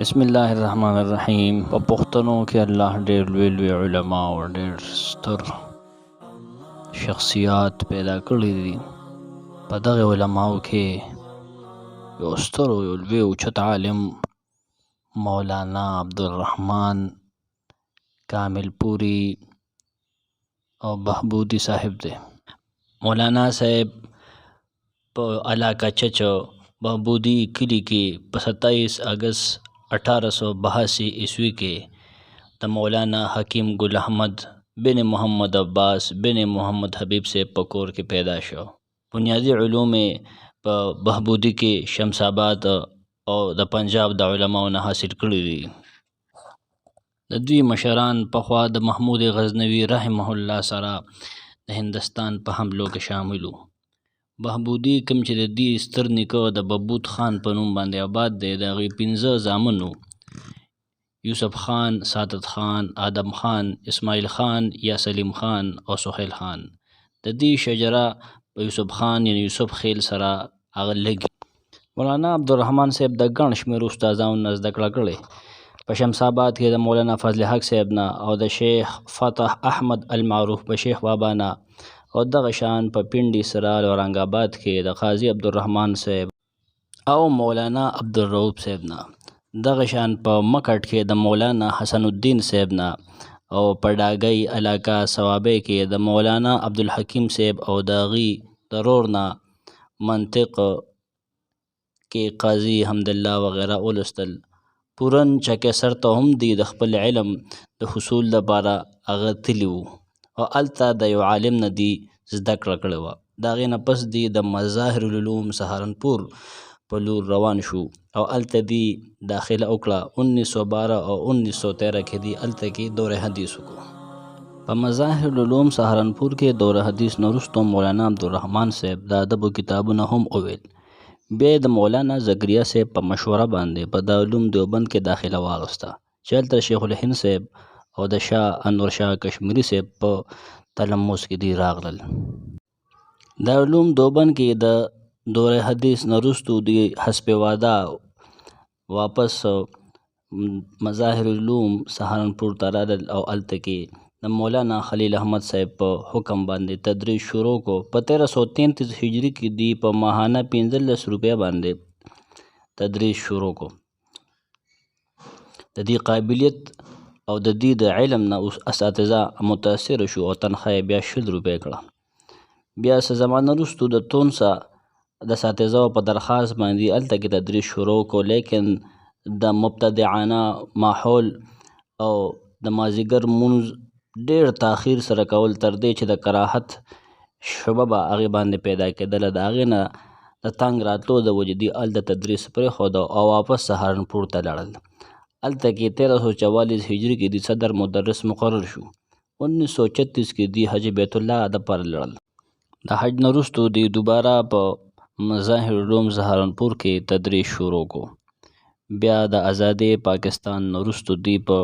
بسم الله الرحمن الرحیم. په پښتنو کې الله ډېر لوی لوی علما او ډېر ستر شخصیات پیدا کړي دي. په دغه علماو کې یو ستر او یو لوی اوچت عالم مولانا عبدالرحمن کامل پوری او بهبودی صاحب دی. مولانا صاحب په علاقه چچ بهبودی کلی کې په 27 اگست 1882 عیسوی کې د مولانا حکیم گل احمد بن محمد عباس بن محمد حبیب سے پکور کې پیدا شو. بنیادی علوم په بهبودی کې شمس آباد او د پنجاب د علماو نه حاصل کړي دي. د دوی مشران پخوا د محمود غزنوي رحمه الله سره د هندستان په حملو کې شامل وو. بهبودی کوم چې د دې ستر نیکه د ببود خان په نوم باندې آباد دی، د هغې 15 زامن وو: یوسف خان، سعادت خان، آدم خان، اسماعیل خان یا سلیم خان او سهیل خان. د دې شجره په یوسف خان یعنی یوسف خیل سره هغه لګي. مولانا عبدالرحمن صاحب د ګڼ شمېر استادانو نه زده کړه کړې. په شمس آباد کې د مولانا فضل حق صاحب نه او د شیخ فتح احمد المعروف په شیخ بابا نه، او دغه شان په پنډي سرال اورنګ آباد کې د قاضي عبدالرحمن صاحب او مولانا عبدالرؤف صاحب نه، دغه شان په مکټ کې د مولانا حسن الدین صاحب نه، او په ډاګۍ علاقه ثوابۍ کې د مولانا عبدالحکیم صاحب او د هغې ضرور نه منطق کې قاضي حمدالله وغیره ولوستل. پورن چکسر ته هم دی د خپل علم د حصول لپاره هغه تلي وو او هلته د یو عالم نه دی زده کړه کړې وه. د هغې نه پس دی د مظاهر العلوم سهارنپور په لور روان شو او هلته دی داخله وکړه. 1912 او 1913 کې دی هلته کې دوره حدیث وکړو. په مظاهر العلوم سهارنپور کې دوره حدیث نه وروسته مولانا عبدالرحمن صاحب د ادبو کتابونه هم وویل. بیا د مولانا زکریا صاحب په مشوره باندې په دارالعلوم دیوبند کې داخله واغوسته، چې هلته شیخ الهند صاحب او د شاه انور شاه کشمیری صاحب په تلمس کې دی راغلل. دارالعلوم دیوبند کې د دوره حدیث نه وروسته دی حسب وعده واپس مظاهر العلوم سهارنپور ته راغلل او هلته کې د مولانا خلیل احمد صاحب په حکم باندې تدریس شروع کو. په 1333 هجری کې دی په ماهانه 15 روپۍ باندې تدریس شروع کو. د دې قابلیت او د دې د علم نه اساتذه متاثر شو او تنخواه بیا 20 روپۍ کړه. بیا څه زمانه وروسته د تونسه د اساتذه په درخواست باندې هلته کې تدریس شروع کو، لیکن د مبتدعانه ماحول او د مازدیګر مونځ ډېر تاخیر سره کول تر دې چې د کراهت شبه به هغې باندې پیدا کېدله. د هغې نه د تنګ راتلو د وجې دوی هلته تدریس پرېښوده او واپس سهارنپور ته لاړل. هلته کې 1344 هجري کې د صدر مدرس مقرر شو. 1936 کې دی حج بیت الله دپاره لاړل. د حج نه وروسته دی دوباره په مظاهر العلوم سهارنپور کې تدریس شروع کو. بیا د آزادۍ پاکستان نه وروسته دی په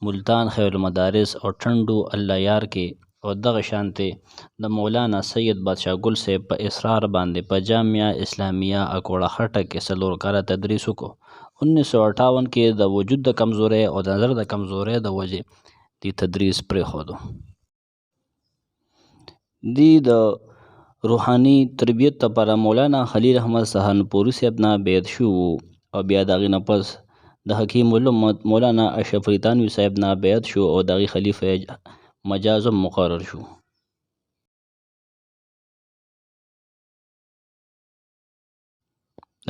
ملتان خیر المدارس او ټنډو الله یار کې او دغه شانتې د مولانا سید بادشاه ګل صاحب په اصرار باندې په جامعه اسلامیه اکوړه خټه کې 4 کاله تدریس وکړو. 1958 کې د وجود د کمزورۍ او د نظر د کمزورۍ د وجې دی تدریس پرېښودو. دی د روحاني تربیت لپاره مولانا خلیل احمد سهارنپوري صاحب نه بیعت شو او بیا د هغې نه پس د حکیم الامت مولانا اشرف علي تانوي صاحب نه بیعت شو او د هغې خلیفه مجاز هم مقرر شو.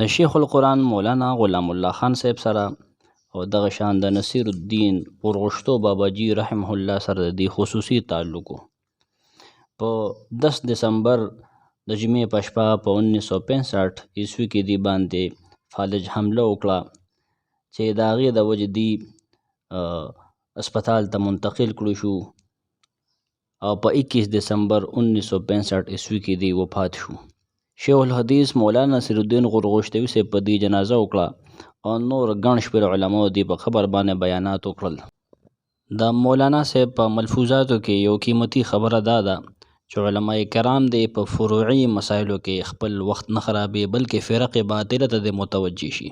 د شیخ القرآن مولانا غلام الله خان صاحب سره او دغه شان د نصیر الدین غرغشتو باباجي رحمه الله سره د دې خصوصي تعلق و. په 10 دسمبر د جمعې په شپه په 1965 عیسوي کې دی باندې فالج حمله وکړه چې د هغې د وجې دی اسپتال ته منتقل کړو شو او په 21 دسمبر 1965 عیسوي کې دی وفات شو. شیخ الحدیث مولانا نصیر الدین غرغشتوي صاحب په دې جنازه وکړه او نور ګڼ شمېر علماو دی په خبر باندې بیانات وکړل. د مولانا صاحب په ملفوظاتو کې یو قیمتي خبره دا ده چې علماء کرام دی په فروعي مسایلو کې خپل وخت نه خرابي بلکې فرق باطله ته متوجه شي.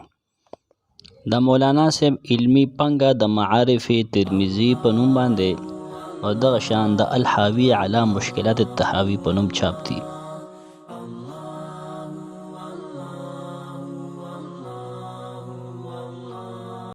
د مولانا صاحب علمی پنګه د معارف ترمذی په نوم باندې او دغه شان د الحاوی علی مشکلات التحاوی په نوم چاپ دي